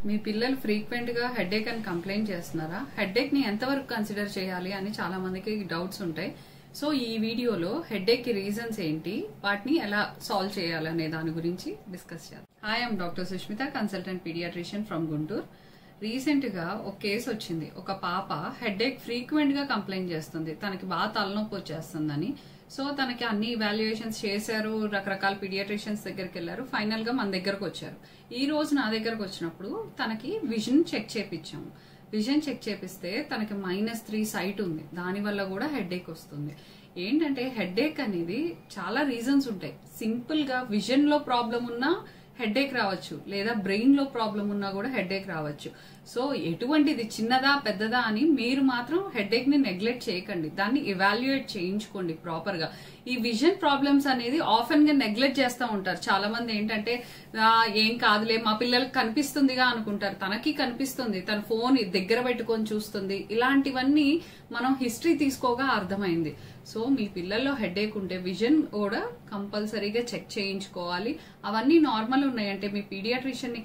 మీ పిల్లలు ఫ్రీక్వెంట్ గా హెడేక్ అని కంప్లైంట్ చేస్తున్నారా? హెడేక్ ని ఎంతవరకు కన్సిడర్ చేయాలి అని చాలా మందికి డౌట్స్ ఉంటాయి. సో ఈ వీడియోలో హెడేక్ కి రీజన్స్ ఏంటి, వాటిని ఎలా సాల్వ్ చేయాలి అనే దాని గురించి డిస్కస్ చేయాలి. Hi, I'm doctor Sushmita, consultant paediatrician from Guntur. Recent గా ఒక కేసు వచ్చింది. ఒక పాప హెడేక్ ఫ్రీక్వెంట్ గా కంప్లైంట్ చేస్తుంది, తనకి బాగా తలనొప్పి వచ్చేస్తుందని. సో తనకి అన్ని ఇవాల్యుయేషన్స్ చేశారు, రకరకాల పీడియాట్రిషియన్స్ దగ్గరికి వెళ్లారు, ఫైనల్ గా మన దగ్గరకు వచ్చారు. ఈ రోజు నా దగ్గరకు వచ్చినప్పుడు తనకి విజన్ చెక్ చేపించాము. విజన్ చెక్ చేపిస్తే తనకి -3 సైట్ ఉంది. దాని వల్ల కూడా హెడేక్ వస్తుంది. ఏంటంటే హెడేక్ అనేది చాలా రీజన్స్ ఉంటాయి. సింపుల్ గా విజన్ లో ప్రాబ్లం ఉన్నా హెడేక్ రావచ్చు, లేదా బ్రెయిన్ లో ప్రాబ్లం ఉన్నా కూడా హెడేక్ రావచ్చు. సో ఎటువంటిది చిన్నదా పెద్దదా అని మీరు మాత్రం హెడేక్ ని నెగ్లెక్ట్ చేయకండి, దాన్ని ఎవాల్యుయేట్ చేయించుకోండి ప్రాపర్ గా. ఈ విజన్ ప్రాబ్లమ్స్ అనేది ఆఫెన్ గా నెగ్లెక్ట్ చేస్తూ ఉంటారు చాలా మంది. ఏంటంటే ఏం కాదులే, మా పిల్లలకి కనిపిస్తుందిగా అనుకుంటారు. తనకి కనిపిస్తుంది, తన ఫోన్ దగ్గర పెట్టుకొని చూస్తుంది. ఇలాంటివన్నీ మనం హిస్టరీ తీసుకోగా అర్థమైంది. సో మీ పిల్లల్లో హెడేక్ ఉంటే విజన్ కూడా కంపల్సరీగా చెక్ చేయించుకోవాలి. అవన్నీ నార్మల్ ఉన్నాయంటే మీ పీడియాట్రిషియన్ ని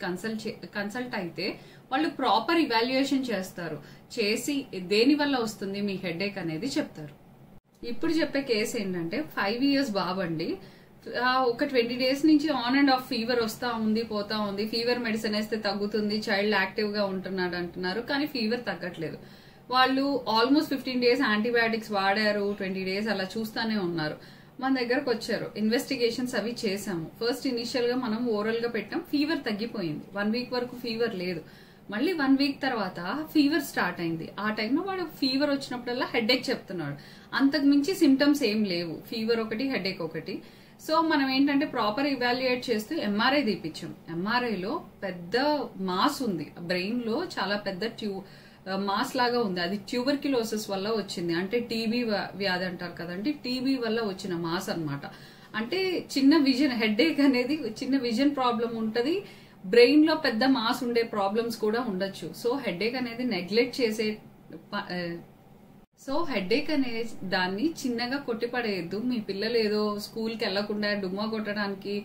కన్సల్ట్ అయితే వాళ్ళు ప్రాపర్ ఇవాల్యుయేషన్ చేస్తారు, చేసి దేని వల్ల వస్తుంది మీ హెడేక్ అనేది చెప్తారు. ఇప్పుడు చెప్పే కేసు ఏంటంటే 5 years బాబండి. ఒక 20 days నుంచి ఆన్ అండ్ ఆఫ్ ఫీవర్ వస్తా ఉంది, పోతా ఉంది. ఫీవర్ మెడిసిన్ వేస్తే తగ్గుతుంది, చైల్డ్ యాక్టివ్ గా ఉంటున్నాడు అంటున్నారు, కానీ ఫీవర్ తగ్గట్లేదు. వాళ్ళు ఆల్మోస్ట్ 15 days యాంటీబయాటిక్స్ వాడారు, 20 days అలా చూస్తానే ఉన్నారు. మన దగ్గరకు వచ్చారు, ఇన్వెస్టిగేషన్స్ అవి చేశాము. ఫస్ట్ ఇనిషియల్ గా మనం ఓరల్ గా పెట్టాం, ఫీవర్ తగ్గిపోయింది. 1 week వరకు ఫీవర్ లేదు. మళ్ళీ 1 week తర్వాత ఫీవర్ స్టార్ట్ అయింది. ఆ టైంలో వాడు ఫీవర్ వచ్చినప్పుడల్లా హెడేక్ చెప్తున్నాడు. అంతకు మించి సిమ్టమ్స్ ఏం లేవు, ఫీవర్ ఒకటి, హెడేక్ ఒకటి. సో మనం ఏంటంటే ప్రాపర్ ఇవాల్యుయేట్ చేస్తూ ఎంఆర్ఐ తీపిచ్చాం. ఎంఆర్ఐలో పెద్ద మాస్ ఉంది, బ్రెయిన్ లో చాలా పెద్ద మాస్ లాగా ఉంది. అది ట్యూబర్క్యులోసిస్ వల్ల వచ్చింది. అంటే టీబీ వ్యాధి అంటారు కదండి, టీబీ వల్ల వచ్చిన మాస్ అన్నమాట. అంటే చిన్న విజన్, హెడేక్ అనేది చిన్న విజన్ ప్రాబ్లం ఉంటది, బ్రెయిన్ లో పెద్ద మాస్ ఉండే ప్రాబ్లమ్స్ కూడా ఉండొచ్చు. సో హెడేక్ అనేది నెగ్లెక్ట్ చేసే హెడేక్ అనే దాన్ని చిన్నగా కొట్టిపడేయద్దు. మీ పిల్లలు ఏదో స్కూల్కి వెళ్లకుండా డుమ్మా కొట్టడానికి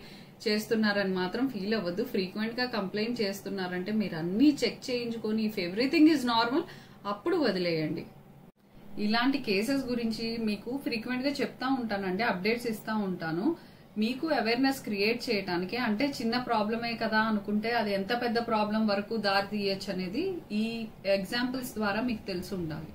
చేస్తున్నారని మాత్రం ఫీల్ అవ్వద్దు. ఫ్రీక్వెంట్ గా కంప్లైంట్ చేస్తున్నారంటే మీరు అన్ని చెక్ చేయించుకొని ఇఫ్ ఎవ్రీథింగ్ ఈజ్ నార్మల్ అప్పుడు వదిలేయండి. ఇలాంటి కేసెస్ గురించి మీకు ఫ్రీక్వెంట్ గా చెప్తా ఉంటానండి, అప్డేట్స్ ఇస్తా ఉంటాను. మీకు అవేర్నెస్ క్రియేట్ చేయడానికి, అంటే చిన్న ప్రాబ్లమే కదా అనుకుంటే అది ఎంత పెద్ద ప్రాబ్లం వరకు దారి తీయచ్చు అనేది ఈ ఎగ్జాంపుల్స్ ద్వారా మీకు తెలిసి ఉండాలి.